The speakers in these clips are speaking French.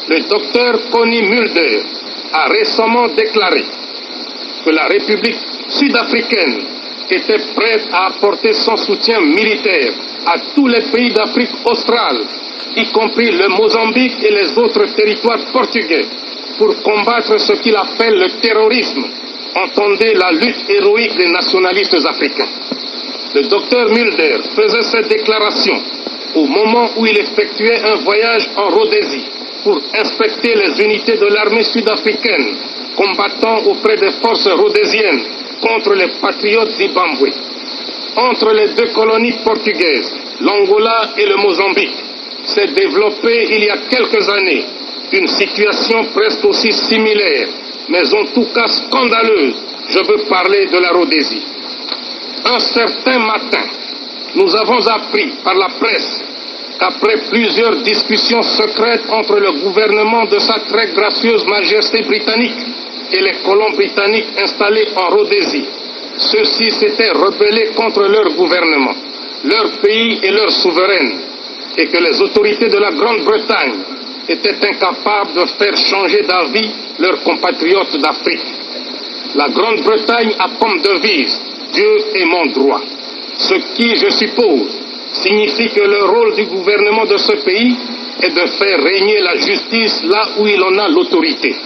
Le docteur Connie Mulder a récemment déclaré que la République sud-africaine était prête à apporter son soutien militaire à tous les pays d'Afrique australe, y compris le Mozambique et les autres territoires portugais, pour combattre ce qu'il appelle le terrorisme. Entendez la lutte héroïque des nationalistes africains. Le docteur Mulder faisait cette déclaration au moment où il effectuait un voyage en Rhodésie pour inspecter les unités de l'armée sud-africaine combattant auprès des forces rhodésiennes contre les patriotes zimbabwe. Entre les deux colonies portugaises, l'Angola et le Mozambique, s'est développée il y a quelques années une situation presque aussi similaire, mais en tout cas scandaleuse. Je veux parler de la Rhodésie. Un certain matin, nous avons appris par la presse qu'après plusieurs discussions secrètes entre le gouvernement de sa très gracieuse majesté britannique et les colons britanniques installés en Rhodésie, ceux-ci s'étaient rebellés contre leur gouvernement, leur pays et leur souveraine, et que les autorités de la Grande-Bretagne étaient incapables de faire changer d'avis leurs compatriotes d'Afrique. La Grande-Bretagne a comme devise « Dieu est mon droit », ce qui, je suppose, signifie que le rôle du gouvernement de ce pays est de faire régner la justice là où il en a l'autorité.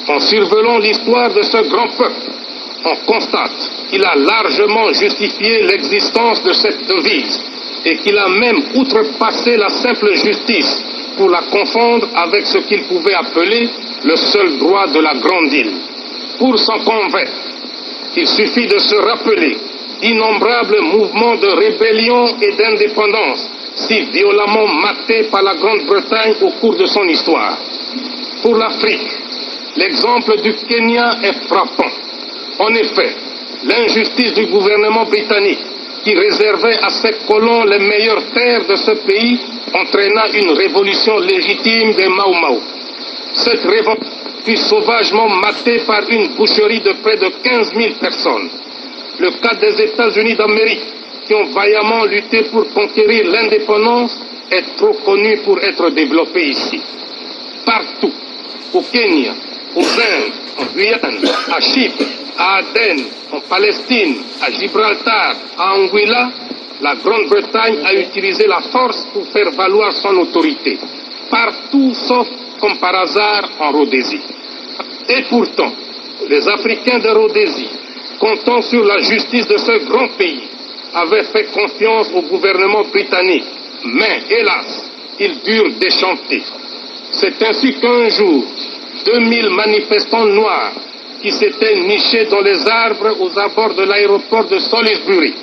En survolant l'histoire de ce grand peuple, on constate qu'il a largement justifié l'existence de cette devise et qu'il a même outrepassé la simple justice pour la confondre avec ce qu'il pouvait appeler le seul droit de la grande île. Pour s'en convaincre, il suffit de se rappeler d'innombrables mouvements de rébellion et d'indépendance si violemment matés par la Grande-Bretagne au cours de son histoire. Pour l'Afrique, l'exemple du Kenya est frappant. En effet, l'injustice du gouvernement britannique qui réservait à ses colons les meilleures terres de ce pays entraîna une révolution légitime des Mau Mau. Cette révolte fut sauvagement matée par une boucherie de près de 15 000 personnes. Le cas des États-Unis d'Amérique, qui ont vaillamment lutté pour conquérir l'indépendance, est trop connu pour être développé ici. Partout, au Kenya, aux Indes, en Guyane, à Chypre, à Aden, en Palestine, à Gibraltar, à Anguilla, la Grande-Bretagne a utilisé la force pour faire valoir son autorité. Partout, sauf, comme par hasard, en Rhodésie. Et pourtant, les Africains de Rhodésie, comptant sur la justice de ce grand pays, avaient fait confiance au gouvernement britannique. Mais, hélas, ils durent déchanter. C'est ainsi qu'un jour, 2000 manifestants noirs qui s'étaient nichés dans les arbres aux abords de l'aéroport de Salisbury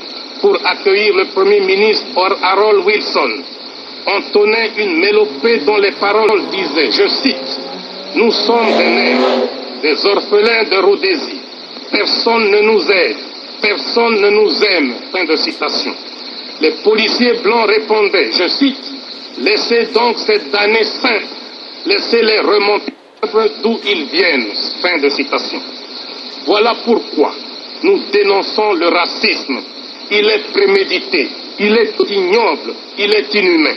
pour accueillir le Premier ministre Harold Wilson, entonnaient une mélopée dont les paroles disaient, je cite, « Nous sommes des nègres, des orphelins de Rhodésie. Personne ne nous aide, personne ne nous aime. » Fin de citation. Les policiers blancs répondaient, je cite, « Laissez donc ces damnés simples, laissez-les remonter d'où ils viennent. » Fin de citation. Voilà pourquoi nous dénonçons le racisme. Il est prémédité, il est ignoble, il est inhumain.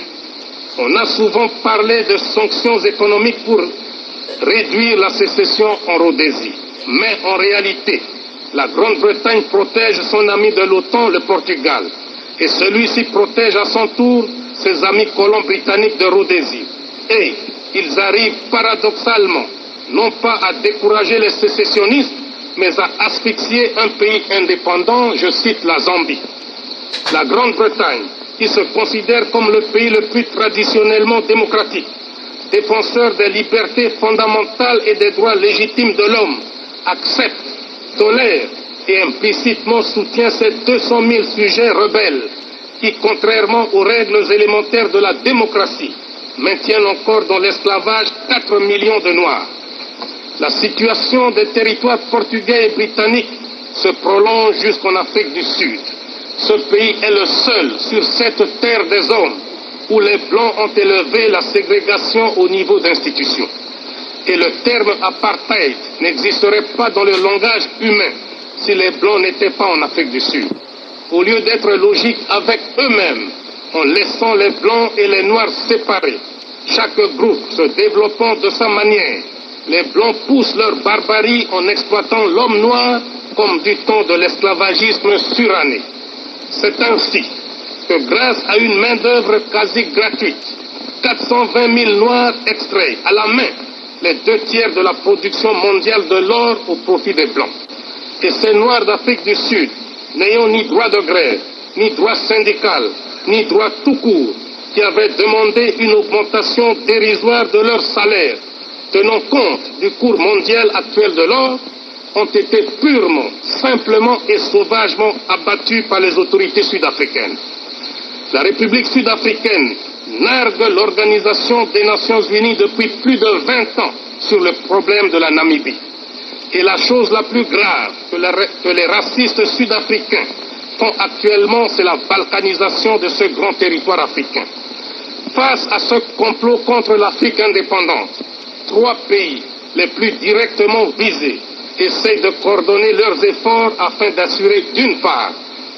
On a souvent parlé de sanctions économiques pour réduire la sécession en Rhodésie. Mais en réalité, la Grande-Bretagne protège son ami de l'OTAN, le Portugal. Et celui-ci protège à son tour ses amis colons britanniques de Rhodésie. Et ils arrivent paradoxalement, non pas à décourager les sécessionnistes, mais à asphyxier un pays indépendant, je cite la Zambie. La Grande-Bretagne, qui se considère comme le pays le plus traditionnellement démocratique, défenseur des libertés fondamentales et des droits légitimes de l'homme, accepte, tolère et implicitement soutient ces 200 000 sujets rebelles qui, contrairement aux règles élémentaires de la démocratie, maintiennent encore dans l'esclavage 4 millions de Noirs. La situation des territoires portugais et britanniques se prolonge jusqu'en Afrique du Sud. Ce pays est le seul sur cette terre des hommes où les Blancs ont élevé la ségrégation au niveau d'institutions. Et le terme apartheid n'existerait pas dans le langage humain si les Blancs n'étaient pas en Afrique du Sud. Au lieu d'être logiques avec eux-mêmes, en laissant les Blancs et les Noirs séparés, chaque groupe se développant de sa manière, les Blancs poussent leur barbarie en exploitant l'homme noir comme du temps de l'esclavagisme suranné. C'est ainsi que grâce à une main-d'œuvre quasi gratuite, 420 000 Noirs extraient à la main les 2/3 de la production mondiale de l'or au profit des Blancs. Et ces Noirs d'Afrique du Sud, n'ayant ni droit de grève, ni droit syndical, ni droit tout court, qui avaient demandé une augmentation dérisoire de leur salaire, tenant compte du cours mondial actuel de l'or, ont été purement, simplement et sauvagement abattus par les autorités sud-africaines. La République sud-africaine nargue l'Organisation des Nations Unies depuis plus de 20 ans sur le problème de la Namibie. Et la chose la plus grave que les racistes sud-africains font actuellement, c'est la balkanisation de ce grand territoire africain. Face à ce complot contre l'Afrique indépendante, 3 pays les plus directement visés essayent de coordonner leurs efforts afin d'assurer d'une part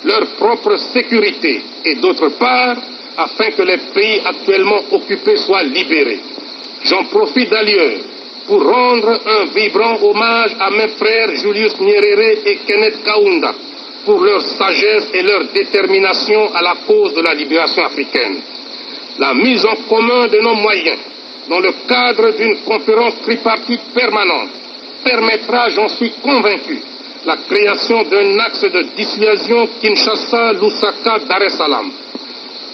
leur propre sécurité et d'autre part afin que les pays actuellement occupés soient libérés. J'en profite d'ailleurs pour rendre un vibrant hommage à mes frères Julius Nyerere et Kenneth Kaunda pour leur sagesse et leur détermination à la cause de la libération africaine. La mise en commun de nos moyens dans le cadre d'une conférence tripartite permanente permettra, j'en suis convaincu, la création d'un axe de dissuasion Kinshasa-Lusaka-Dar es Salaam.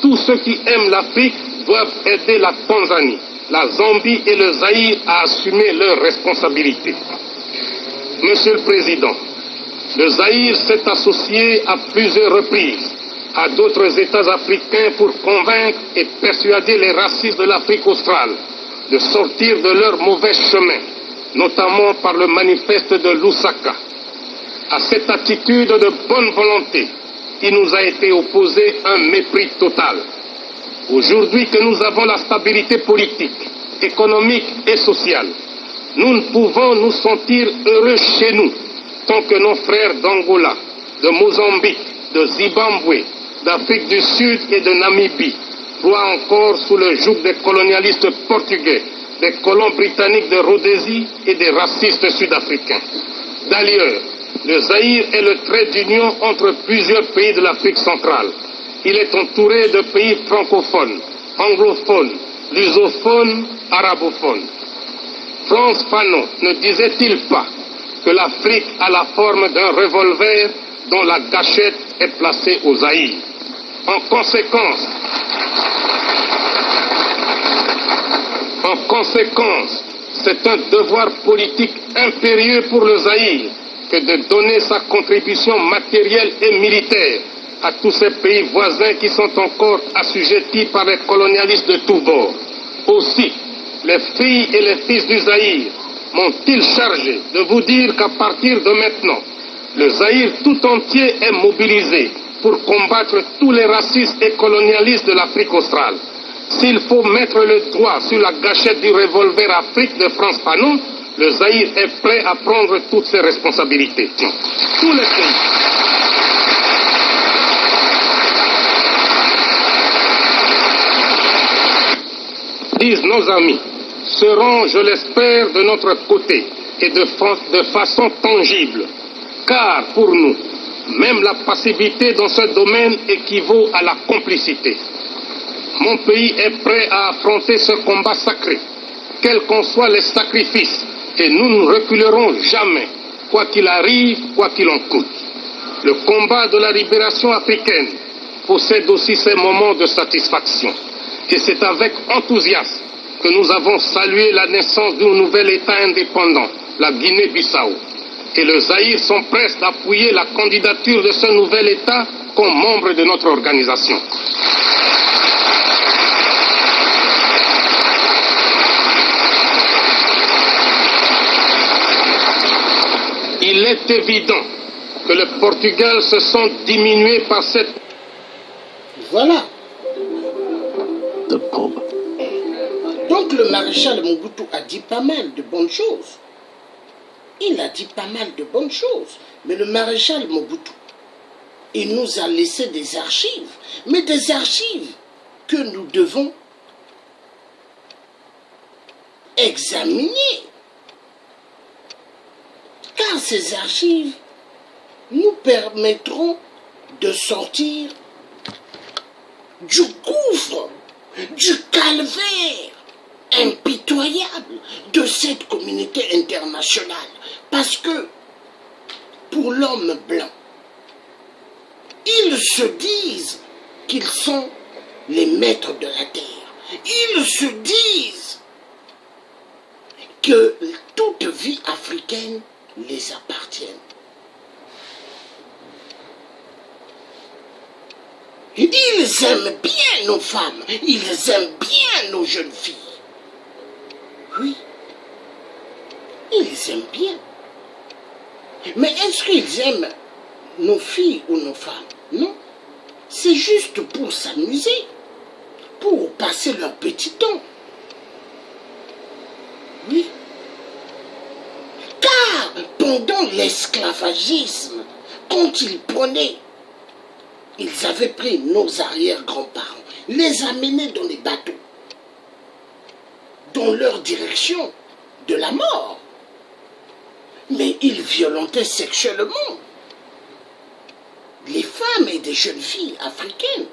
Tous ceux qui aiment l'Afrique doivent aider la Tanzanie, la Zambie et le Zaïre à assumer leurs responsabilités. Monsieur le Président, le Zaïre s'est associé à plusieurs reprises à d'autres États africains pour convaincre et persuader les racistes de l'Afrique australe de sortir de leur mauvais chemin, notamment par le manifeste de Lusaka. À cette attitude de bonne volonté, il nous a été opposé un mépris total. Aujourd'hui que nous avons la stabilité politique, économique et sociale, nous ne pouvons nous sentir heureux chez nous tant que nos frères d'Angola, de Mozambique, de Zimbabwe, d'Afrique du Sud et de Namibie ploient encore sous le joug des colonialistes portugais, des colons britanniques de Rhodésie et des racistes sud-africains. D'ailleurs, le Zaïre est le trait d'union entre plusieurs pays de l'Afrique centrale. Il est entouré de pays francophones, anglophones, lusophones, arabophones. Frantz Fanon ne disait-il pas que l'Afrique a la forme d'un revolver dont la gâchette est placée au Zaïre? En conséquence, c'est un devoir politique impérieux pour le Zaïre que de donner sa contribution matérielle et militaire à tous ces pays voisins qui sont encore assujettis par les colonialistes de tous bords. Aussi, les filles et les fils du Zaïre m'ont-ils chargé de vous dire qu'à partir de maintenant, le Zaïre tout entier est mobilisé pour combattre tous les racistes et colonialistes de l'Afrique australe. S'il faut mettre le doigt sur la gâchette du revolver Afrique de Frantz Fanon, le Zaïre est prêt à prendre toutes ses responsabilités. Tous les pays. Disent nos amis, seront, je l'espère, de notre côté et de façon tangible. Car pour nous, même la passivité dans ce domaine équivaut à la complicité. Mon pays est prêt à affronter ce combat sacré, quels qu'en soient les sacrifices, et nous ne reculerons jamais, quoi qu'il arrive, quoi qu'il en coûte. Le combat de la libération africaine possède aussi ses moments de satisfaction. Et c'est avec enthousiasme que nous avons salué la naissance d'un nouvel État indépendant, la Guinée-Bissau. Et le Zaïre s'empresse d'appuyer la candidature de ce nouvel État comme membre de notre organisation. Il est évident que le Portugal se sent diminué par cette... Voilà. Donc le maréchal Mobutu a dit pas mal de bonnes choses. Il a dit pas mal de bonnes choses. Mais le maréchal Mobutu, il nous a laissé des archives. Mais des archives que nous devons examiner. Car ces archives nous permettront de sortir du gouffre, du calvaire impitoyable de cette communauté internationale. Parce que pour l'homme blanc, ils se disent qu'ils sont les maîtres de la terre. Ils se disent que toute vie africaine les appartient. Ils aiment bien nos femmes, ils aiment bien nos jeunes filles. Oui, ils aiment bien. Mais est-ce qu'ils aiment nos filles ou nos femmes? Non, c'est juste pour s'amuser, pour passer leur petit temps. Oui. Car pendant l'esclavagisme, quand ils avaient pris nos arrière-grands-parents, les amenaient dans les bateaux, dans leur direction de la mort. Mais ils violentaient sexuellement les femmes et des jeunes filles africaines.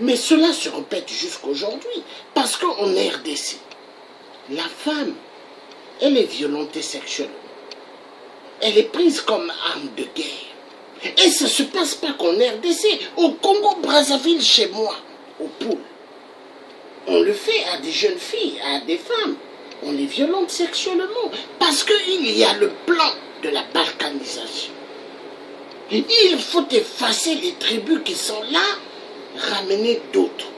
Mais cela se répète jusqu'aujourd'hui, parce qu'en RDC, la femme, elle est violentée sexuellement. Elle est prise comme arme de guerre. Et ça ne se passe pas qu'en RDC, au Congo-Brazzaville, chez moi, au Poul. On le fait à des jeunes filles, à des femmes. On les violente sexuellement, parce qu'il y a le plan de la balkanisation. Il faut effacer les tribus qui sont là, ramener d'autres.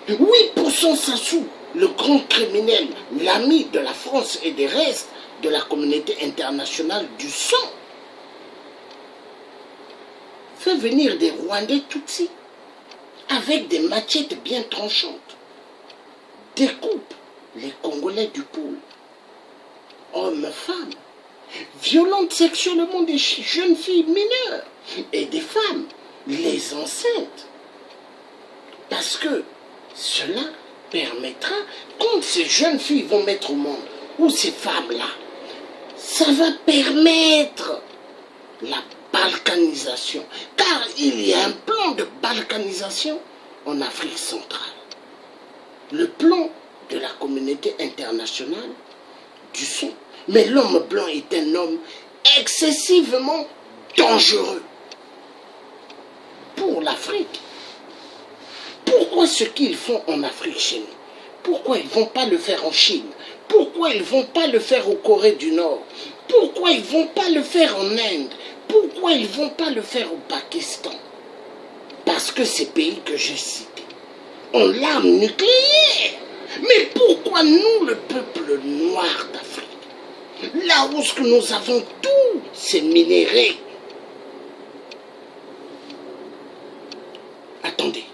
Oui, pour son Sassou, le grand criminel, l'ami de la France et des restes de la communauté internationale du sang, fait venir des Rwandais Tutsis avec des machettes bien tranchantes, découpe les Congolais du Poul, hommes, femmes, violente sexuellement des jeunes filles mineures et des femmes, les enceintes. Parce que cela permettra, quand ces jeunes filles vont mettre au monde, ou ces femmes-là, ça va permettre la balkanisation. Car il y a un plan de balkanisation en Afrique centrale. Le plan de la communauté internationale du son. Mais l'homme blanc est un homme excessivement dangereux pour l'Afrique. Pourquoi ce qu'ils font en Afrique chez nous? Pourquoi ils ne vont pas le faire en Chine? Pourquoi ils ne vont pas le faire au Corée du Nord? Pourquoi ils ne vont pas le faire en Inde? Pourquoi ils ne vont pas le faire au Pakistan? Parce que ces pays que j'ai cités ont l'arme nucléaire. Mais pourquoi nous, le peuple noir d'Afrique, là où nous avons tous ces minéraux? Attendez,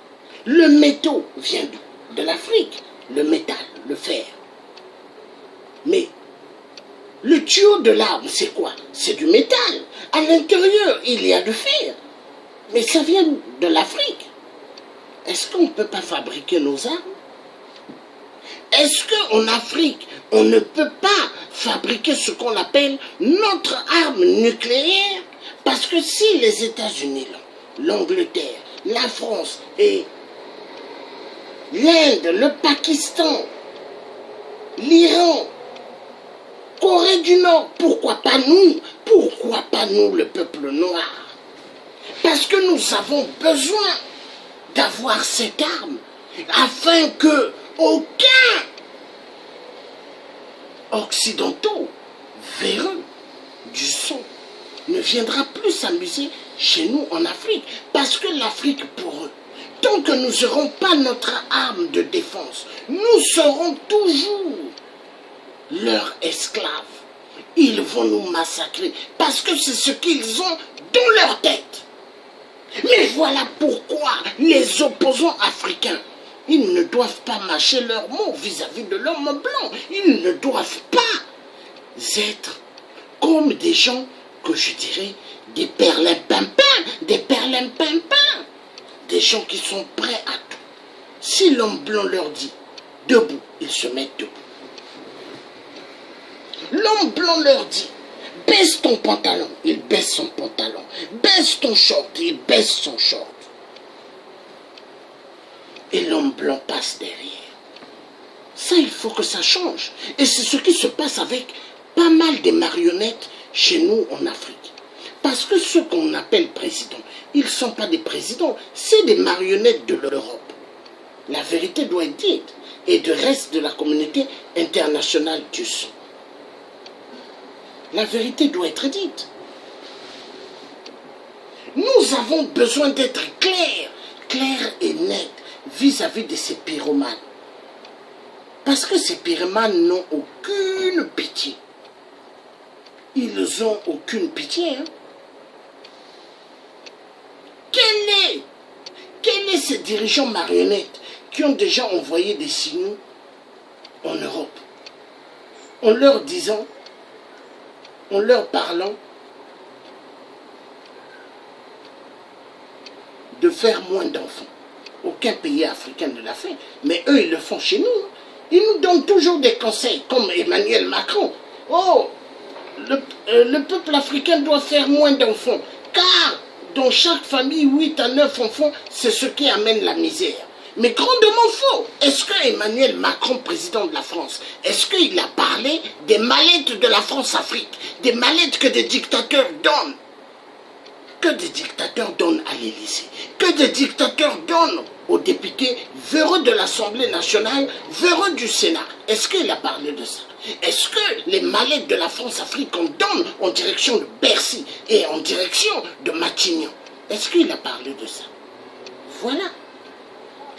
le métaux vient d'où? De l'Afrique, le métal, le fer. Mais le tuyau de l'arme, c'est quoi? C'est du métal. À l'intérieur, il y a du fer. Mais ça vient de l'Afrique. Est-ce qu'on ne peut pas fabriquer nos armes? Est-ce qu'en Afrique, on ne peut pas fabriquer ce qu'on appelle notre arme nucléaire? Parce que si les États-Unis, l'Angleterre, la France et l'Inde, le Pakistan, l'Iran, Corée du Nord, pourquoi pas nous? Pourquoi pas nous, le peuple noir? Parce que nous avons besoin d'avoir cette arme afin que aucun occidentaux véreux du son ne viendra plus s'amuser chez nous en Afrique. Parce que l'Afrique, pour eux, tant que nous n'aurons pas notre arme de défense, nous serons toujours leurs esclaves. Ils vont nous massacrer parce que c'est ce qu'ils ont dans leur tête. Mais voilà pourquoi les opposants africains, ils ne doivent pas mâcher leurs mots vis-à-vis de l'homme blanc. Ils ne doivent pas être comme des gens que je dirais des perlimpinpins, des gens qui sont prêts à tout. Si l'homme blanc leur dit debout, ils se mettent debout. L'homme blanc leur dit, baisse ton pantalon, il baisse son pantalon. Baisse ton short, il baisse son short. Et l'homme blanc passe derrière. Ça, il faut que ça change. Et c'est ce qui se passe avec pas mal de marionnettes chez nous en Afrique. Parce que ceux qu'on appelle présidents, ils ne sont pas des présidents, c'est des marionnettes de l'Europe. La vérité doit être dite. Et du reste de la communauté internationale du sang. La vérité doit être dite. Nous avons besoin d'être clairs et nets vis-à-vis de ces pyromanes. Parce que ces pyromanes n'ont aucune pitié. Ils n'ont aucune pitié. Hein? Quel est ces dirigeants marionnettes qui ont déjà envoyé des signaux en Europe en leur disant, en leur parlant de faire moins d'enfants. Aucun pays africain ne l'a fait, mais eux ils le font chez nous. Ils nous donnent toujours des conseils, comme Emmanuel Macron. Oh, le peuple africain doit faire moins d'enfants, car dans chaque famille, 8 à 9 enfants, c'est ce qui amène la misère. Mais grandement faux. Est-ce que Emmanuel Macron, président de la France, est-ce qu'il a parlé des mallettes de la France-Afrique, des mallettes que des dictateurs donnent? Que des dictateurs donnent à l'Élysée, que des dictateurs donnent aux députés véreux de l'Assemblée nationale, véreux du Sénat. Est-ce qu'il a parlé de ça? Est-ce que les mallettes de la France-Afrique qu'on donne en direction de Bercy et en direction de Matignon, est-ce qu'il a parlé de ça? Voilà.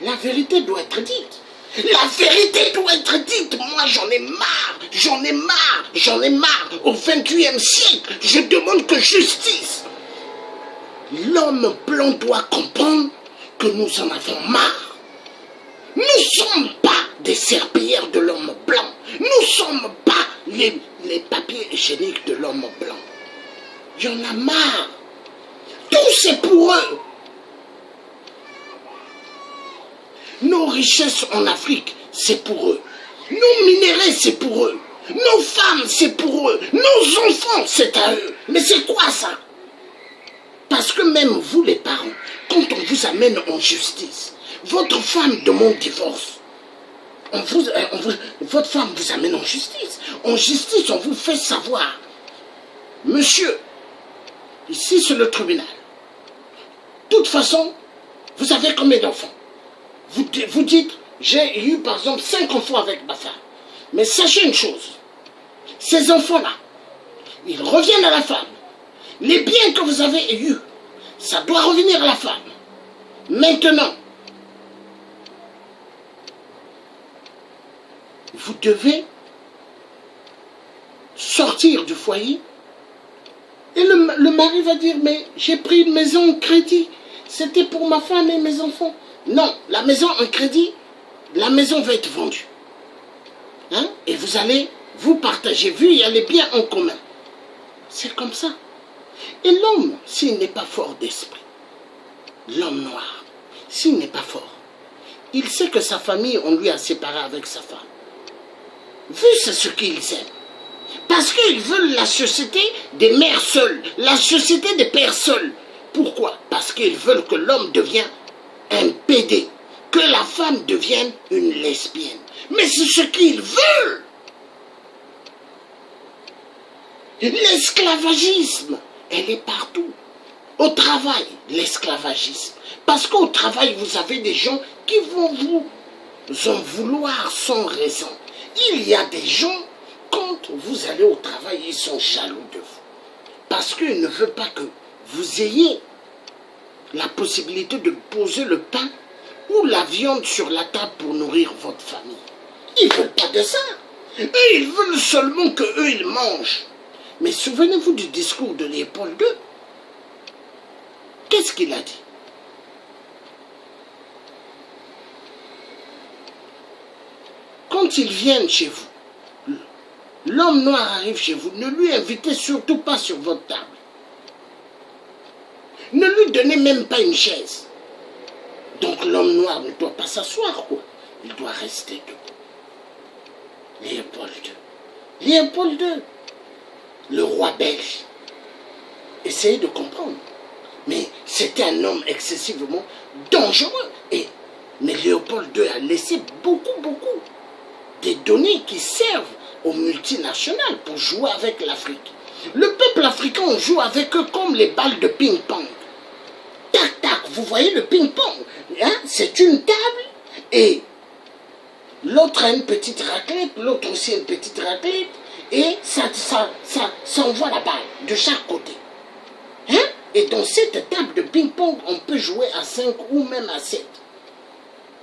La vérité doit être dite. La vérité doit être dite. Moi, j'en ai marre. J'en ai marre. J'en ai marre. Au 28e siècle, je demande que justice. L'homme blanc doit comprendre que nous en avons marre. Nous ne sommes pas des serpillères de l'homme blanc. Nous ne sommes pas les papiers hygiéniques de l'homme blanc. Il y en a marre. Tout c'est pour eux. Nos richesses en Afrique, c'est pour eux. Nos minéraux, c'est pour eux. Nos femmes, c'est pour eux. Nos enfants, c'est à eux. Mais c'est quoi ça? Parce que même vous, les parents, quand on vous amène en justice, votre femme demande divorce. Votre femme vous amène en justice. En justice, on vous fait savoir. Monsieur, ici c'est le tribunal. De toute façon, vous avez combien d'enfants? Vous dites, j'ai eu par exemple 5 enfants avec ma femme. Mais sachez une chose, ces enfants-là, ils reviennent à la femme. Les biens que vous avez eus, ça doit revenir à la femme. Maintenant, vous devez sortir du foyer. Et le mari va dire, mais j'ai pris une maison en crédit. C'était pour ma femme et mes enfants. Non, la maison en crédit, la maison va être vendue. Hein? Et vous allez vous partager, vu il y a les biens en commun. C'est comme ça. Et l'homme, s'il n'est pas fort d'esprit, l'homme noir, s'il n'est pas fort, il sait que sa famille, on lui a séparé avec sa femme. Vu c'est ce qu'ils aiment. Parce qu'ils veulent la société des mères seules, la société des pères seuls. Pourquoi? Parce qu'ils veulent que l'homme devienne un PD, que la femme devienne une lesbienne. Mais c'est ce qu'ils veulent. L'esclavagisme, elle est partout. Au travail, l'esclavagisme. Parce qu'au travail, vous avez des gens qui vont vous en vouloir sans raison. Il y a des gens, quand vous allez au travail, ils sont jaloux de vous. Parce qu'ils ne veulent pas que vous ayez la possibilité de poser le pain ou la viande sur la table pour nourrir votre famille. Ils ne veulent pas de ça. Eux, ils veulent seulement qu'eux, ils mangent. Mais souvenez-vous du discours de Léopold II. Qu'est-ce qu'il a dit? Quand ils viennent chez vous, l'homme noir arrive chez vous, ne lui invitez surtout pas sur votre table. Ne lui donnez même pas une chaise. Donc l'homme noir ne doit pas s'asseoir, quoi. Il doit rester debout. Léopold II, le roi belge. Essayez de comprendre. Mais c'était un homme excessivement dangereux. Mais Léopold II a laissé beaucoup des données qui servent aux multinationales pour jouer avec l'Afrique. Le peuple africain, on joue avec eux comme les balles de ping-pong. Tac, tac, vous voyez le ping-pong, hein? C'est une table et l'autre a une petite raclette, l'autre aussi une petite raclette et ça envoie la balle de chaque côté. Hein? Et dans cette table de ping-pong, on peut jouer à 5 ou même à 7.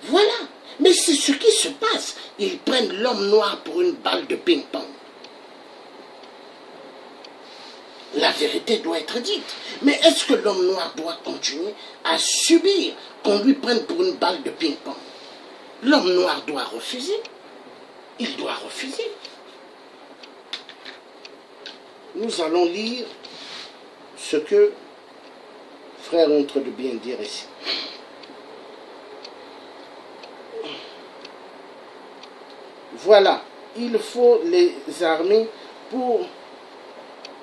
Voilà. Mais c'est ce qui se passe. Ils prennent l'homme noir pour une balle de ping-pong. La vérité doit être dite. Mais est-ce que l'homme noir doit continuer à subir qu'on lui prenne pour une balle de ping-pong? L'homme noir doit refuser. Il doit refuser. Nous allons lire ce que frère est en train de bien dire ici. Voilà, il faut les armer pour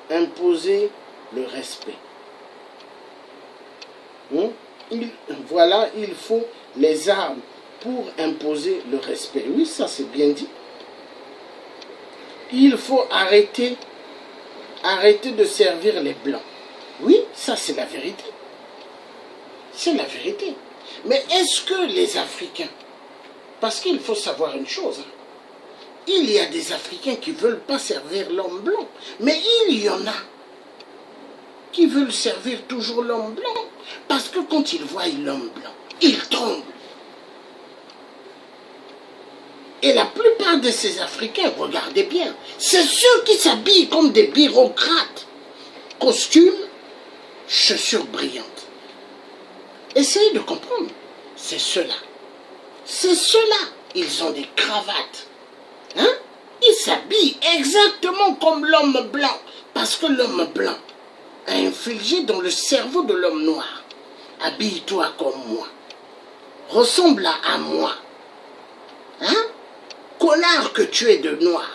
imposer le respect. Voilà, il faut les armes pour imposer le respect. Oui, ça c'est bien dit. Il faut arrêter de servir les Blancs. Oui, ça c'est la vérité. C'est la vérité. Mais est-ce que les Africains, parce qu'il faut savoir une chose, il y a des Africains qui ne veulent pas servir l'homme blanc, mais il y en a qui veulent servir toujours l'homme blanc, parce que quand ils voient l'homme blanc, ils tremblent. Et la plupart de ces Africains, regardez bien, c'est ceux qui s'habillent comme des bureaucrates. Costumes, chaussures brillantes. Essayez de comprendre. C'est ceux-là. C'est ceux-là. Ils ont des cravates. Hein? Ils s'habillent exactement comme l'homme blanc. Parce que l'homme blanc a infligé dans le cerveau de l'homme noir. Habille-toi comme moi. Ressemble à moi. Hein? Connard que tu es de noir.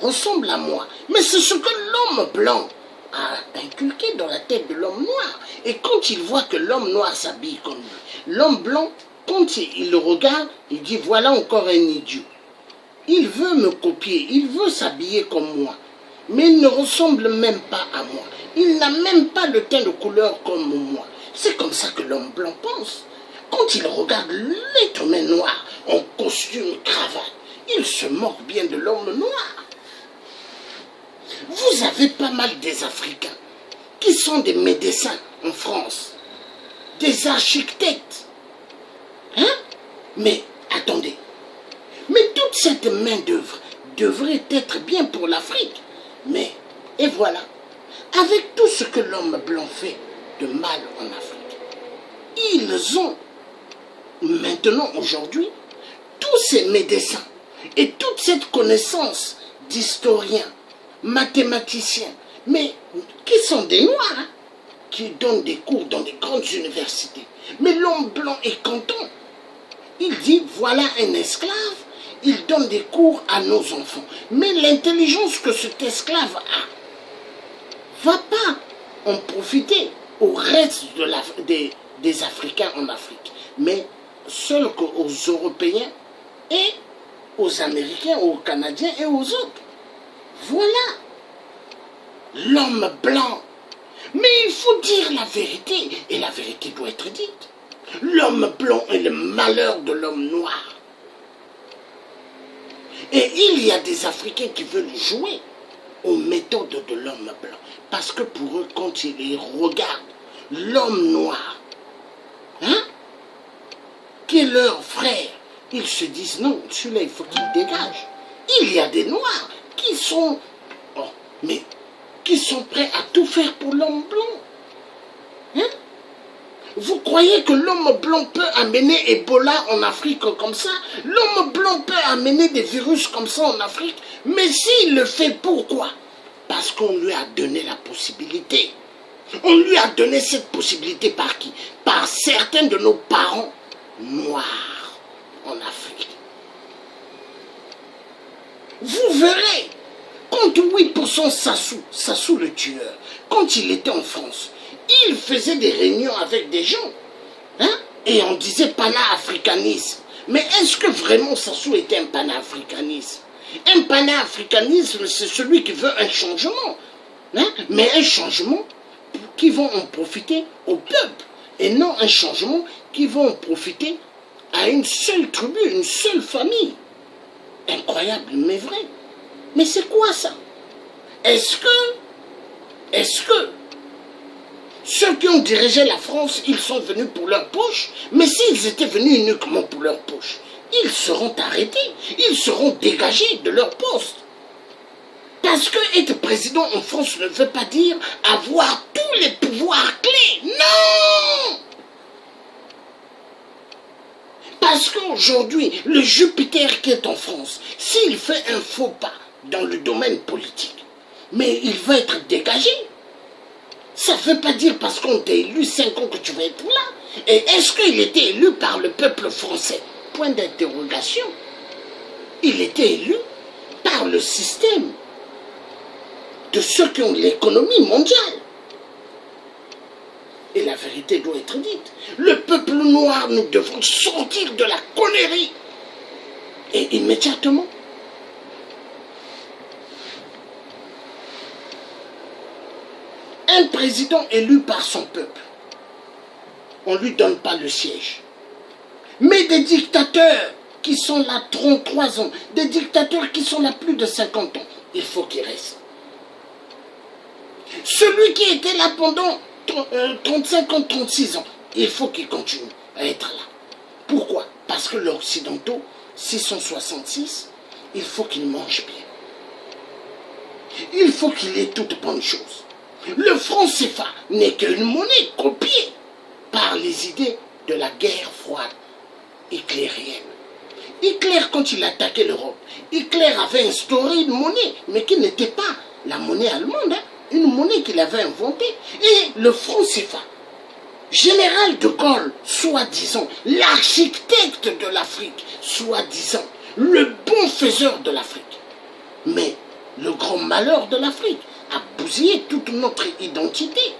Ressemble à moi. Mais c'est ce que l'homme blanc a inculqué dans la tête de l'homme noir. Et quand il voit que l'homme noir s'habille comme lui, l'homme blanc, quand il le regarde, il dit voilà encore un idiot. Il veut me copier, il veut s'habiller comme moi. Mais il ne ressemble même pas à moi. Il n'a même pas le teint de couleur comme moi. C'est comme ça que l'homme blanc pense. Quand il regarde l'être humain noir en costume, cravate, il se moque bien de l'homme noir. Vous avez pas mal des Africains qui sont des médecins en France, des architectes. Hein? Mais attendez, mais toute cette main-d'œuvre devrait être bien pour l'Afrique. Mais, et voilà, avec tout ce que l'homme blanc fait de mal en Afrique, ils ont maintenant, aujourd'hui, tous ces médecins et toute cette connaissance d'historiens, mathématiciens, mais qui sont des Noirs, hein, qui donnent des cours dans des grandes universités. Mais l'homme blanc est content. Il dit, voilà un esclave, il donne des cours à nos enfants. Mais l'intelligence que cet esclave a, va pas en profiter au reste des Africains en Afrique, mais seuls qu'aux Européens et aux Américains, aux Canadiens et aux autres. Voilà l'homme blanc. Mais il faut dire la vérité, et la vérité doit être dite. L'homme blanc est le malheur de l'homme noir. Et il y a des Africains qui veulent jouer aux méthodes de l'homme blanc. Parce que pour eux, quand ils regardent l'homme noir, hein, qui est leur frère, ils se disent non, celui-là, il faut qu'il dégage. Il y a des noirs qui sont, mais qui sont prêts à tout faire pour l'homme blanc. Hein? Vous croyez que l'homme blanc peut amener Ebola en Afrique comme ça? L'homme blanc peut amener des virus comme ça en Afrique? Mais s'il le fait, pourquoi? Parce qu'on lui a donné la possibilité. On lui a donné cette possibilité par qui? Par certains de nos parents noirs en Afrique. Vous verrez, quand 38% Sassou le tueur, quand il était en France, il faisait des réunions avec des gens. Hein? Et on disait panafricanisme. Mais est-ce que vraiment Sassou était un panafricanisme? Un panafricanisme, c'est celui qui veut un changement. Hein? Mais un changement qui va en profiter au peuple. Et non un changement qui va en profiter à une seule tribu, une seule famille. Incroyable, mais vrai. Mais c'est quoi ça? Est-ce que ceux qui ont dirigé la France, ils sont venus pour leur poche? Mais s'ils étaient venus uniquement pour leur poche, ils seront arrêtés, ils seront dégagés de leur poste. Parce que être président en France ne veut pas dire avoir tous les pouvoirs clés. Non! Parce qu'aujourd'hui, le Jupiter qui est en France, s'il fait un faux pas dans le domaine politique, mais il va être dégagé. Ça ne veut pas dire parce qu'on t'a élu 5 ans que tu vas être là. Et est-ce qu'il était élu par le peuple français? Point d'interrogation. Il était élu par le système de ceux qui ont l'économie mondiale. Et la vérité doit être dite. Le peuple noir, nous devons sortir de la connerie. Et immédiatement. Un président élu par son peuple, on ne lui donne pas le siège. Mais des dictateurs qui sont là 33 ans, des dictateurs qui sont là plus de 50 ans, il faut qu'ils restent. Celui qui était là pendant 35 ans, 36 ans, il faut qu'il continue à être là. Pourquoi? Parce que l'Occidentaux, 666, il faut qu'il mange bien. Il faut qu'il ait toutes bonnes choses. Le franc CFA n'est qu'une monnaie copiée par les idées de la guerre froide hitlérienne. Hitler, quand il attaquait l'Europe, Hitler avait instauré une monnaie, mais qui n'était pas la monnaie allemande, hein, une monnaie qu'il avait inventée. Et le franc CFA, général de Gaulle, soi-disant, l'architecte de l'Afrique, soi-disant, le bon faiseur de l'Afrique. Mais le grand malheur de l'Afrique a bousillé toute notre identité.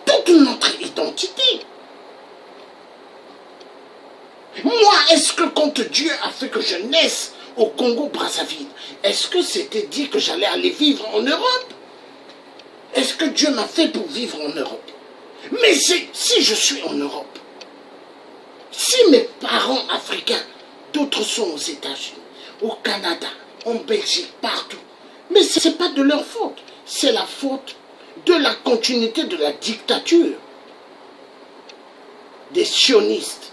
Toute notre identité. Moi, est-ce que quand Dieu a fait que je naisse au Congo-Brazzaville, est-ce que c'était dit que j'allais aller vivre en Europe? Est-ce que Dieu m'a fait pour vivre en Europe? Mais si je suis en Europe, si mes parents africains, d'autres sont aux États-Unis, au Canada, en Belgique, partout, mais ce n'est pas de leur faute, c'est la faute de la continuité de la dictature des sionistes.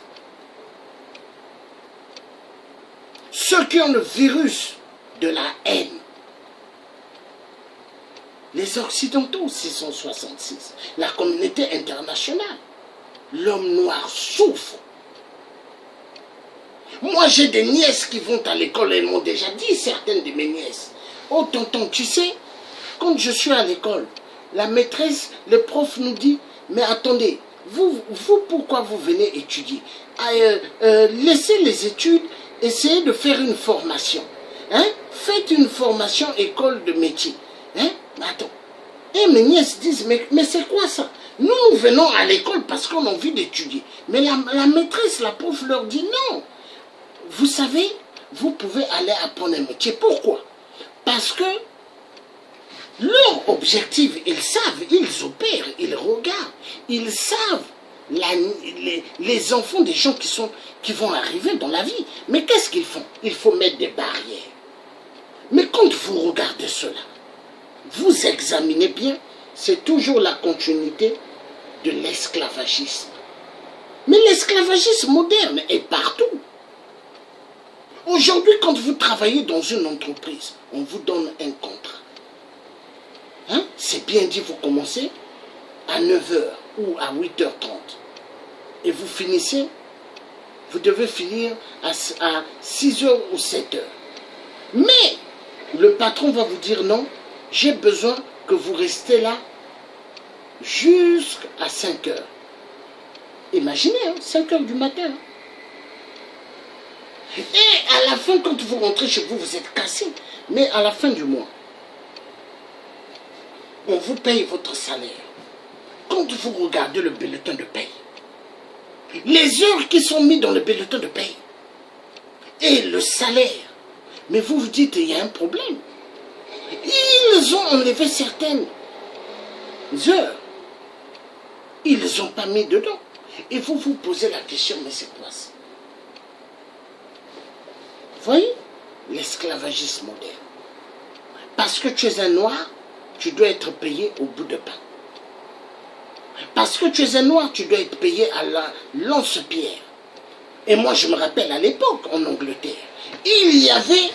Ceux qui ont le virus de la haine. Les Occidentaux, 666. La communauté internationale. L'homme noir souffre. Moi, j'ai des nièces qui vont à l'école, elles m'ont déjà dit, certaines de mes nièces. Oh, tonton, tu sais, quand je suis à l'école, la maîtresse, le prof nous dit, mais attendez, vous pourquoi vous venez étudier? Laissez les études, essayez de faire une formation. Hein? Faites une formation école de métier. Hein? Attends. Et mes nièces disent, mais c'est quoi ça? Nous venons à l'école parce qu'on a envie d'étudier. Mais la maîtresse, la prof leur dit non. Vous savez, vous pouvez aller apprendre un métier. Pourquoi? Parce que leur objectif, ils savent, ils opèrent, ils regardent, ils savent les enfants des gens qui vont arriver dans la vie. Mais qu'est-ce qu'ils font? Il faut mettre des barrières. Mais quand vous regardez cela, vous examinez bien, c'est toujours la continuité de l'esclavagisme. Mais l'esclavagisme moderne est partout. Aujourd'hui, quand vous travaillez dans une entreprise, on vous donne un contrat. Hein? C'est bien dit, vous commencez à 9 h ou à 8h30. Et vous finissez, vous devez finir à 6 h ou 7 h. Mais le patron va vous dire non, j'ai besoin que vous restez là jusqu'à 5 h. Imaginez, hein, 5 h du matin. Et à la fin, quand vous rentrez chez vous, vous êtes cassé. Mais à la fin du mois, on vous paye votre salaire. Quand vous regardez le bulletin de paye, les heures qui sont mises dans le bulletin de paye et le salaire, mais vous vous dites, il y a un problème. Ils ont enlevé certaines heures. Ils ne les ont pas mis dedans. Et vous vous posez la question, mais c'est quoi ça? Vous voyez? L'esclavagisme moderne. Parce que tu es un noir, tu dois être payé au bout de pain. Parce que tu es un noir, tu dois être payé à la lance-pierre. Et moi, je me rappelle à l'époque, en Angleterre, il y avait,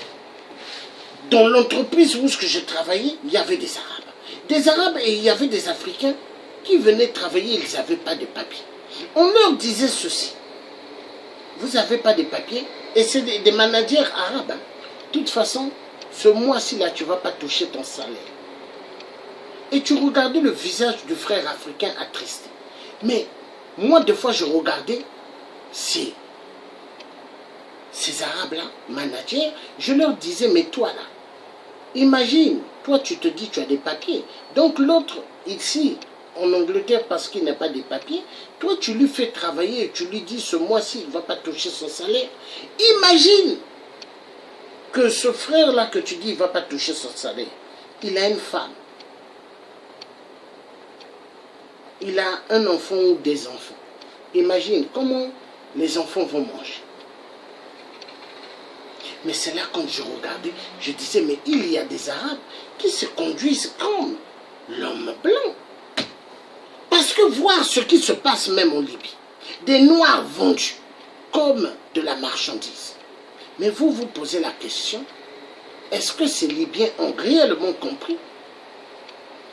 dans l'entreprise où je travaillais, il y avait des Arabes. Des Arabes et il y avait des Africains qui venaient travailler, ils n'avaient pas de papier. On leur disait ceci. Vous n'avez pas de papier? Et c'est des managers arabes. Hein. De toute façon, ce mois-ci, là, tu ne vas pas toucher ton salaire. Et tu regardais le visage du frère africain attristé. Mais moi, des fois, je regardais ces Arabes-là, managers, je leur disais, mais toi, là, imagine, toi, tu te dis, tu as des papiers. Donc, l'autre, ici, en Angleterre, parce qu'il n'a pas de papiers, toi, tu lui fais travailler et tu lui dis, ce mois-ci, il ne va pas toucher son salaire. Imagine que ce frère-là que tu dis, il ne va pas toucher son salaire. Il a une femme. Il a un enfant ou des enfants. Imagine comment les enfants vont manger. Mais c'est là quand je regardais, je disais, mais il y a des Arabes qui se conduisent comme l'homme blanc. Parce que voir ce qui se passe même en Libye, des Noirs vendus comme de la marchandise. Mais vous vous posez la question, est-ce que ces Libyens ont réellement compris?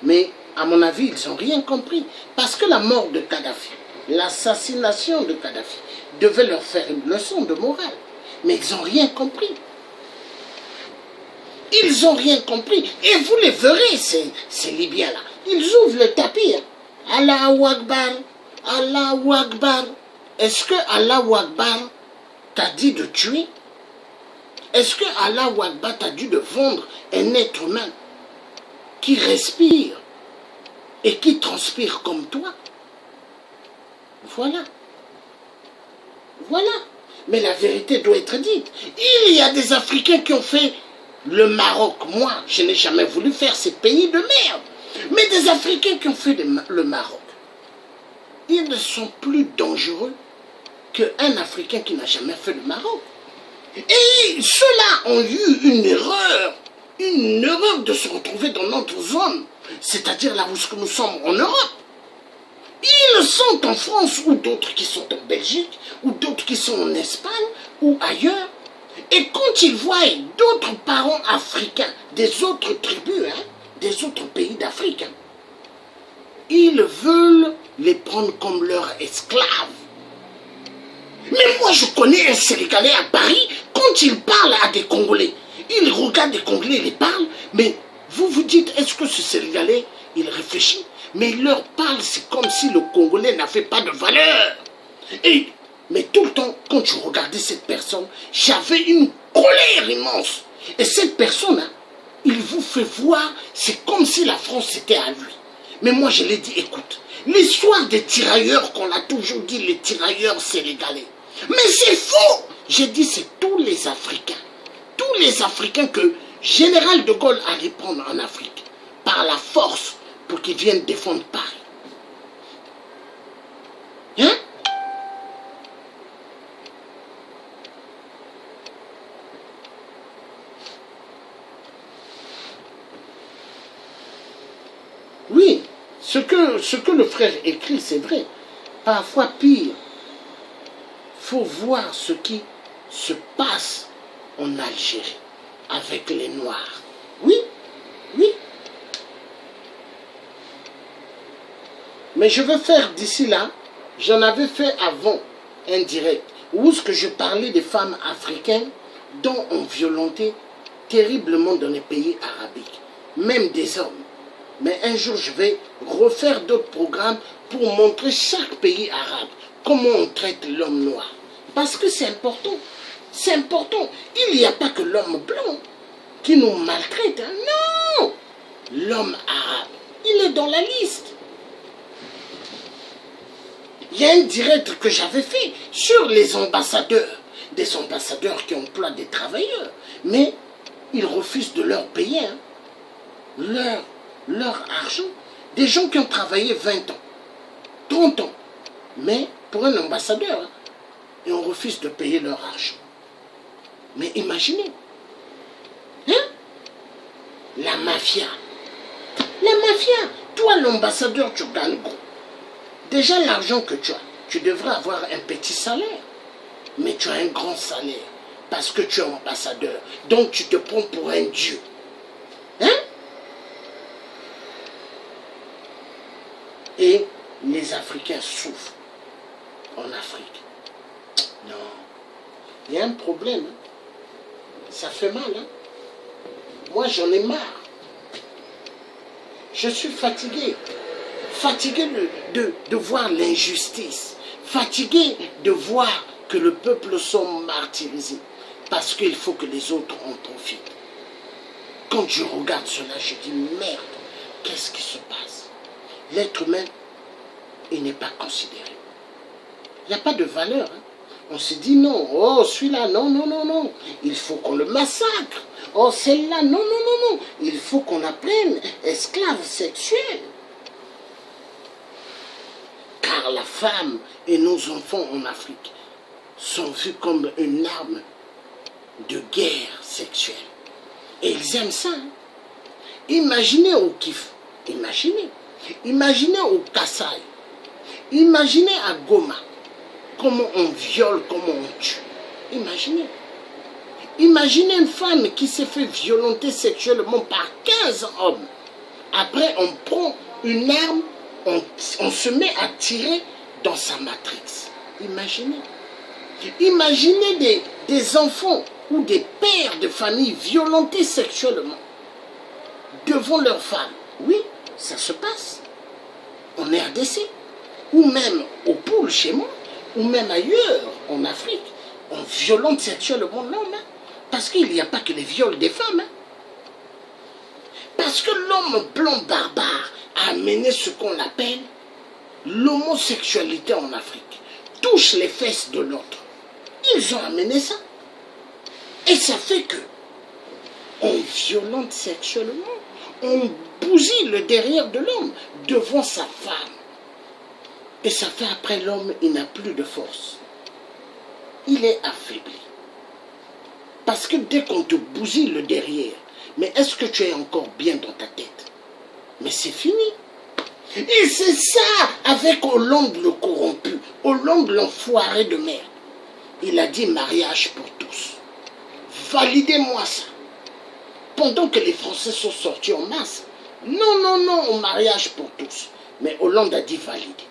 Mais à mon avis, ils n'ont rien compris. Parce que la mort de Kadhafi, l'assassination de Kadhafi, devait leur faire une leçon de morale. Mais ils n'ont rien compris. Ils n'ont rien compris. Et vous les verrez, ces Libyens-là. Ils ouvrent le tapis. Hein. Allahu Akbar, Allahu Akbar. Est-ce que Allahu Akbar t'a dit de tuer? Est-ce que Allahu Akbar t'a dit de vendre un être humain qui respire et qui transpire comme toi? Voilà. Voilà. Mais la vérité doit être dite. Il y a des Africains qui ont fait le Maroc. Moi, je n'ai jamais voulu faire ces pays de merde. Mais des Africains qui ont fait le Maroc, ils ne sont plus dangereux qu'un Africain qui n'a jamais fait le Maroc. Et ceux-là ont eu une erreur de se retrouver dans notre zone, c'est-à-dire là où nous sommes en Europe. Ils sont en France ou d'autres qui sont en Belgique ou d'autres qui sont en Espagne ou ailleurs. Et quand ils voient d'autres parents africains, des autres tribus, hein, des autres pays d'Afrique, hein, ils veulent les prendre comme leurs esclaves. Mais moi je connais un Sénégalais à Paris, quand il parle à des Congolais, il regarde des Congolais, il les parle, mais vous vous dites, est-ce que ce Sénégalais, il réfléchit? Mais il leur parle, c'est comme si le Congolais n'avait pas de valeur. Mais tout le temps, quand je regardais cette personne, j'avais une colère immense. Et cette personne-là, il vous fait voir, c'est comme si la France était à lui. Mais moi, je l'ai dit, écoute, l'histoire des tirailleurs, qu'on a toujours dit, les tirailleurs sénégalais. Mais c'est faux! J'ai dit, c'est tous les Africains. Tous les Africains que Général de Gaulle allait prendre en Afrique, par la force, pour qu'ils viennent défendre Paris. Hein? Oui, ce que le frère écrit, c'est vrai. Parfois pire. Il faut voir ce qui se passe en Algérie avec les Noirs. Oui, oui. Mais je veux faire d'ici là, j'en avais fait avant un direct, où ce que je parlais des femmes africaines dont on violentait terriblement dans les pays arabiques, même des hommes. Mais un jour, je vais refaire d'autres programmes pour montrer chaque pays arabe, comment on traite l'homme noir. Parce que c'est important. C'est important. Il n'y a pas que l'homme blanc qui nous maltraite. Hein. Non! L'homme arabe, il est dans la liste. Il y a un direct que j'avais fait sur les ambassadeurs. Des ambassadeurs qui emploient des travailleurs. Mais ils refusent de leur payer hein, leur argent. Des gens qui ont travaillé 20 ans, 30 ans. Mais pour un ambassadeur, hein, et on refuse de payer leur argent. Mais imaginez. Hein? La mafia. La mafia. Toi, l'ambassadeur, tu gagnes gros. Déjà, l'argent que tu as, tu devrais avoir un petit salaire. Mais tu as un grand salaire. Parce que tu es ambassadeur. Donc, tu te prends pour un dieu. Hein? Et les Africains souffrent. En Afrique. Non. Il y a un problème. Hein? Ça fait mal. Hein? Moi, j'en ai marre. Je suis fatigué. Fatigué de voir l'injustice. Fatigué de voir que le peuple sont martyrisés. Parce qu'il faut que les autres en profitent. Quand je regarde cela, je dis merde. Qu'est-ce qui se passe? L'être humain, il n'est pas considéré. Il n'y a pas de valeur. Hein? On se dit non, oh celui-là, non, non, non, non. Il faut qu'on le massacre. Oh celle-là, non, non, non, non. Il faut qu'on apprenne esclave sexuel. Car la femme et nos enfants en Afrique sont vus comme une arme de guerre sexuelle. Et ils aiment ça. Hein? Imaginez au Kif, imaginez au Kassai, imaginez à Goma, comment on viole, comment on tue. Imaginez. Imaginez une femme qui s'est fait violenter sexuellement par 15 hommes. Après, on prend une arme, on se met à tirer dans sa matrice. Imaginez. Imaginez des enfants ou des pères de famille violentés sexuellement devant leurs femmes. Oui, ça se passe. En RDC, ou même au pôle chez moi, ou même ailleurs en Afrique, on violente sexuellement l'homme. Hein, parce qu'il n'y a pas que les viols des femmes. Hein. Parce que l'homme blanc barbare a amené ce qu'on appelle l'homosexualité en Afrique. Touche les fesses de l'autre. Ils ont amené ça. Et ça fait que on violente sexuellement, on bousille le derrière de l'homme devant sa femme. Et ça fait après l'homme, il n'a plus de force. Il est affaibli. Parce que dès qu'on te bousille le derrière, mais est-ce que tu es encore bien dans ta tête? Mais c'est fini. Et c'est ça avec Hollande le corrompu, Hollande l'enfoiré de merde. Il a dit mariage pour tous. Validez-moi ça. Pendant que les Français sont sortis en masse. Non, non, non, au mariage pour tous. Mais Hollande a dit valider.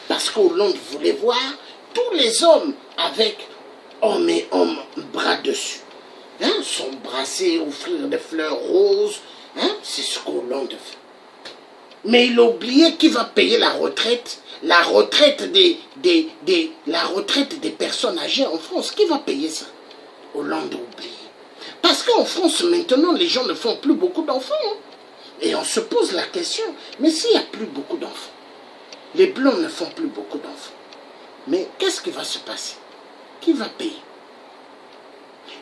Parce qu'Hollande voulait voir tous les hommes avec hommes et hommes bras dessus. Hein, s'embrasser, offrir des fleurs roses. Hein, c'est ce qu'Hollande fait. Mais il a oublié qui va payer la retraite. La retraite des personnes âgées en France. Qui va payer ça? Hollande a oublié. Parce qu'en France, maintenant, les gens ne font plus beaucoup d'enfants. Hein. Et on se pose la question, mais s'il n'y a plus beaucoup d'enfants, les Blancs ne font plus beaucoup d'enfants, mais qu'est-ce qui va se passer? Qui va payer?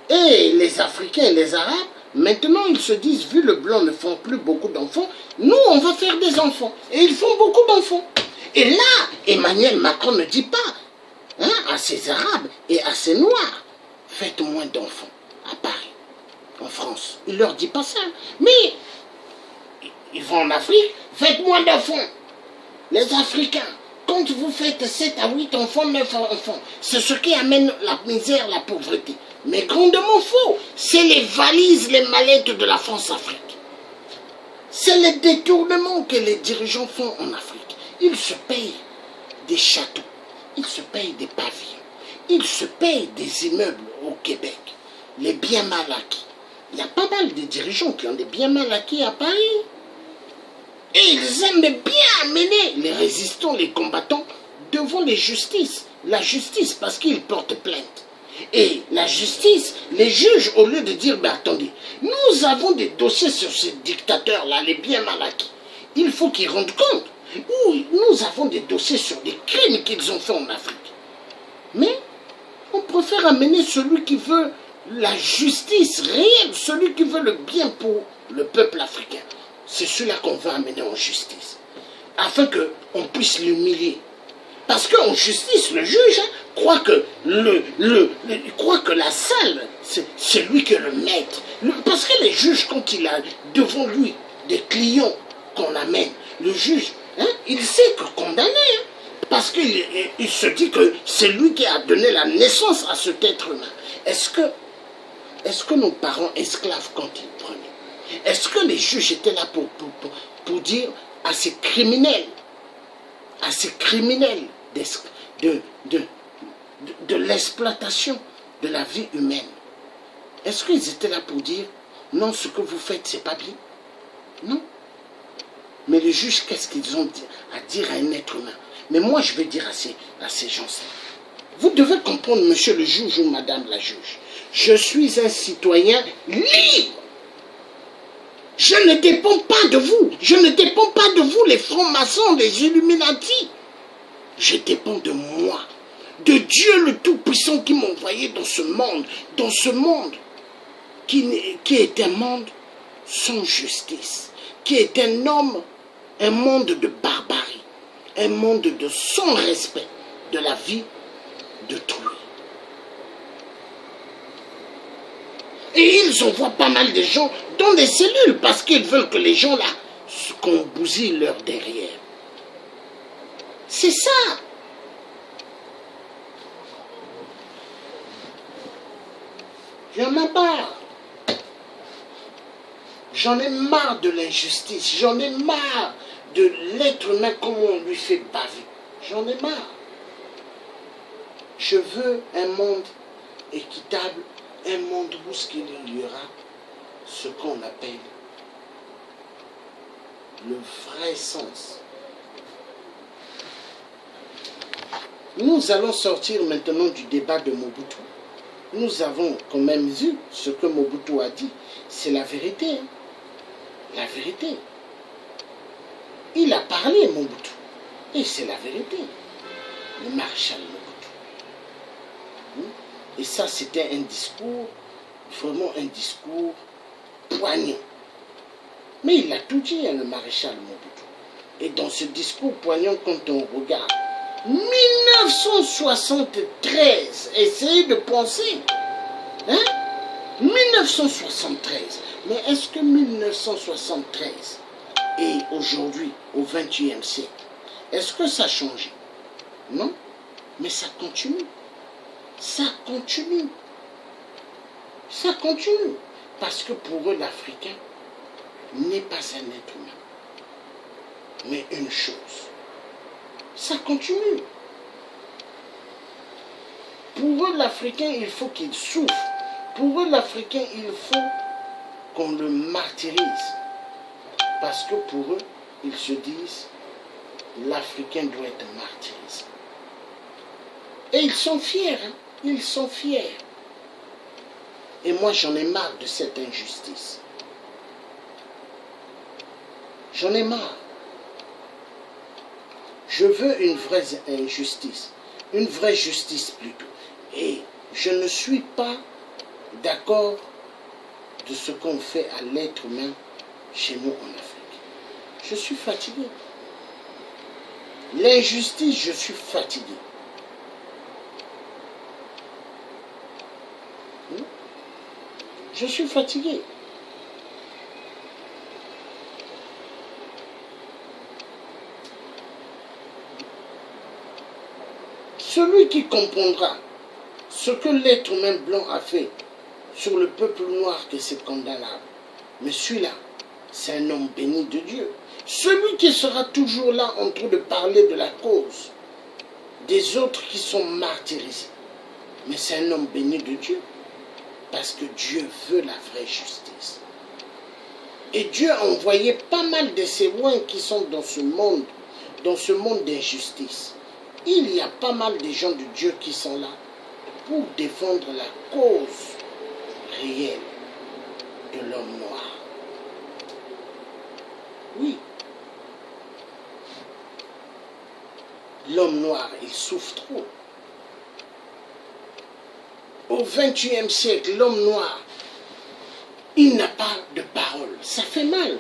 Et les Africains et les Arabes, maintenant, ils se disent, vu le Blanc ne font plus beaucoup d'enfants, nous, on va faire des enfants. Et ils font beaucoup d'enfants. Et là, Emmanuel Macron ne dit pas hein, à ces Arabes et à ces Noirs, faites moins d'enfants à Paris, en France. Il ne leur dit pas ça. Mais ils vont en Afrique, faites moins d'enfants. Les Africains, quand vous faites 7 à 8 enfants, 9 enfants, c'est ce qui amène la misère, la pauvreté. Mais grandement faux. C'est les valises, les mallettes de la France-Afrique. C'est les détournements que les dirigeants font en Afrique. Ils se payent des châteaux, ils se payent des pavillons, ils se payent des immeubles au Québec, les biens mal acquis. Il y a pas mal de dirigeants qui ont des biens mal acquis à Paris. Et ils aiment bien amener les résistants, les combattants devant les justices la justice parce qu'il porte plainte. Et la justice, les juges, au lieu de dire, mais attendez, nous avons des dossiers sur ces dictateurs-là, les bien mal acquis. Il faut qu'ils rendent compte. Ou nous avons des dossiers sur des crimes qu'ils ont faits en Afrique. Mais on préfère amener celui qui veut la justice réelle, celui qui veut le bien pour le peuple africain. C'est celui-là qu'on va amener en justice. Afin qu'on puisse l'humilier. Parce qu'en justice, le juge croit que croit que la salle, c'est lui qui est le maître. Parce que les juges, quand il a devant lui des clients qu'on amène, le juge, il sait que condamner. Parce qu'il se dit que c'est lui qui a donné la naissance à cet être humain. Est-ce que nos parents esclaves, quand ils prenaient, est-ce que les juges étaient là pour dire à ces criminels de l'exploitation de la vie humaine, est-ce qu'ils étaient là pour dire non, ce que vous faites, c'est pas bien? Non. Mais les juges, qu'est-ce qu'ils ont à dire à un être humain? Mais moi, je vais dire à ces gens-là, vous devez comprendre, monsieur le juge ou madame la juge, je suis un citoyen libre. Je ne dépends pas de vous. Je ne dépends pas de vous, les francs-maçons, les Illuminati. Je dépends de moi, de Dieu le Tout-Puissant qui m'a envoyé dans ce monde qui est un monde sans justice, qui est un monde de barbarie, un monde de sans respect de la vie d'autrui. Et ils envoient pas mal de gens dans des cellules parce qu'ils veulent que les gens là, qu'on bousille leur derrière. C'est ça. J'en ai marre. J'en ai marre de l'injustice. J'en ai marre de l'être humain, comment on lui fait baver. J'en ai marre. Je veux un monde équitable, un monde où il y aura ce qu'on appelle le vrai sens. Nous allons sortir maintenant du débat de Mobutu. Nous avons quand même vu ce que Mobutu a dit. C'est la vérité. La vérité. Il a parlé, Mobutu. Et c'est la vérité. Le maréchal Mobutu. Et ça, c'était un discours, vraiment un discours poignant. Mais il a tout dit, le maréchal Mobutu. Et dans ce discours poignant, quand on regarde, 1973, essayez de penser. 1973. Mais est-ce que 1973 et aujourd'hui, au XXIe siècle, est-ce que ça a changé? Non, mais ça continue. Ça continue. Ça continue. Parce que pour eux, l'Africain n'est pas un être humain. Mais une chose. Ça continue. Pour eux, l'Africain, il faut qu'il souffre. Pour eux, l'Africain, il faut qu'on le martyrise. Parce que pour eux, ils se disent, l'Africain doit être martyrisé. Et ils sont fiers, hein? Ils sont fiers. Et moi, j'en ai marre de cette injustice. J'en ai marre. Je veux une vraie injustice, une vraie justice plutôt. Et je ne suis pas d'accord de ce qu'on fait à l'être humain chez nous en Afrique. Je suis fatigué. L'injustice, je suis fatigué. Je suis fatigué. Celui qui comprendra ce que l'être humain blanc a fait sur le peuple noir, que c'est condamnable. Mais celui-là, c'est un homme béni de Dieu. Celui qui sera toujours là en train de parler de la cause des autres qui sont martyrisés. Mais c'est un homme béni de Dieu. Parce que Dieu veut la vraie justice. Et Dieu a envoyé pas mal de ces loins qui sont dans ce monde d'injustice. il y a pas mal de gens de Dieu qui sont là pour défendre la cause réelle de l'homme noir. Oui. L'homme noir, il souffre trop. Au XXIe siècle, l'homme noir, il n'a pas de parole. Ça fait mal.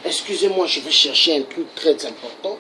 Excusez-moi, je vais chercher un truc très important.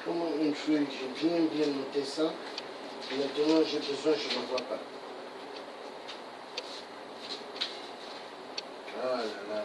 Comment une feuille, j'ai bien noté ça. Maintenant, j'ai besoin, je ne vois pas. Ah là là là là.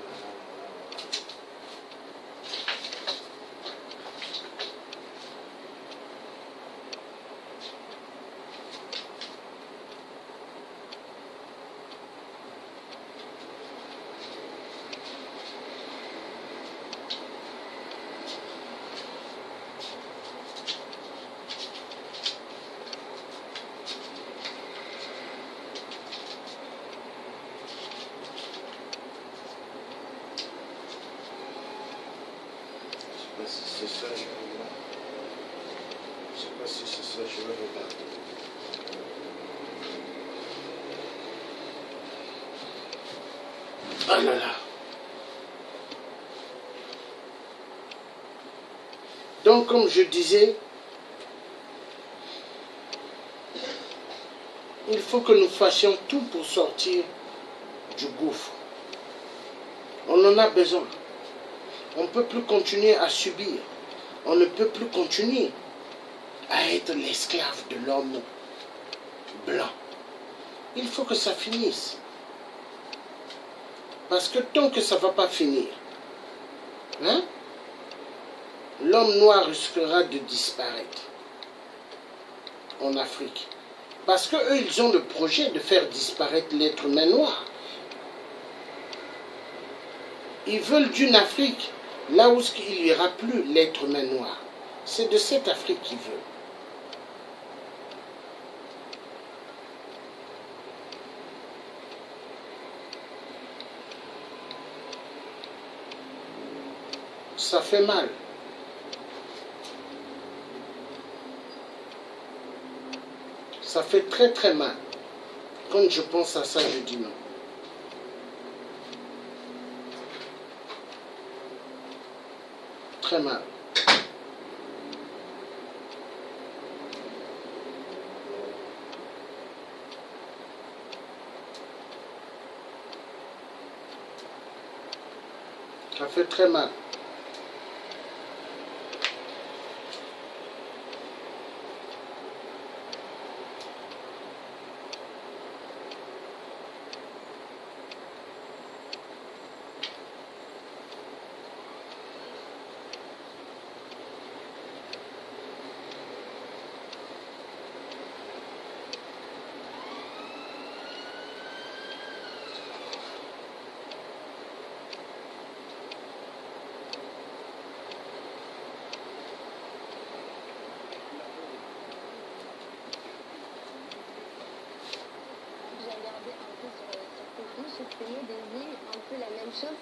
Si c'est ça, je vais voir. Je ne sais pas si c'est ça, je vais regarder. Ah là là. Donc, comme je disais, il faut que nous fassions tout pour sortir du gouffre. On en a besoin. On ne peut plus continuer à subir. On ne peut plus continuer à être l'esclave de l'homme blanc. Il faut que ça finisse. Parce que tant que ça ne va pas finir, hein, l'homme noir risquera de disparaître en Afrique. Parce qu'eux, ils ont le projet de faire disparaître l'être humain noir. Ils veulent d'une Afrique là où il n'y aura plus l'être humain noir. C'est de cette Afrique qu'ils veulent. Ça fait mal. Ça fait très très mal. Quand je pense à ça, je dis non. Très mal. Ça fait très mal.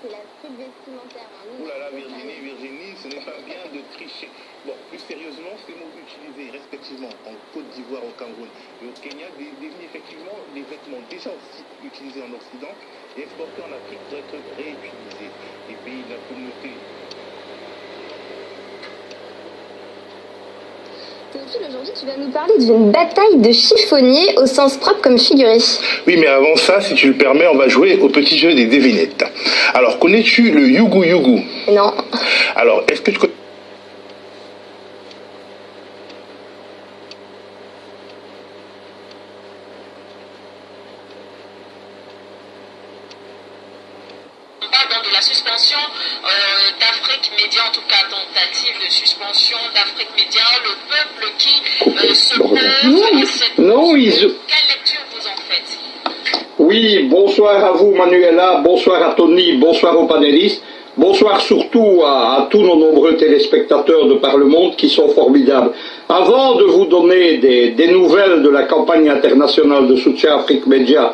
c'est la pub vestimentaire. Oh là là, Virginie, ce n'est pas bien de tricher. Bon, plus sérieusement, ces mots utilisés respectivement en Côte d'Ivoire, au Cameroun et au Kenya désignent effectivement des vêtements déjà utilisés en Occident et exportés en Afrique pour être réutilisés. Les pays de la communauté. Théophile, aujourd'hui, tu vas nous parler d'une bataille de chiffonniers au sens propre comme figuré. Oui, mais avant ça, si tu le permets, on va jouer au petit jeu des devinettes. Alors, connais-tu le Yugu Yugu? Non. Alors, est-ce que tu connais... De la suspension d'Afrique Média, en tout cas tentative de suspension d'Afrique Média, le peuple qui s'oppose à cette... Non, Quelle lecture vous en faites? Oui, bonsoir à vous Manuela, bonsoir à Tony, bonsoir aux panélistes, bonsoir surtout à tous nos nombreux téléspectateurs de par le monde qui sont formidables. Avant de vous donner des nouvelles de la campagne internationale de soutien Afrique Média,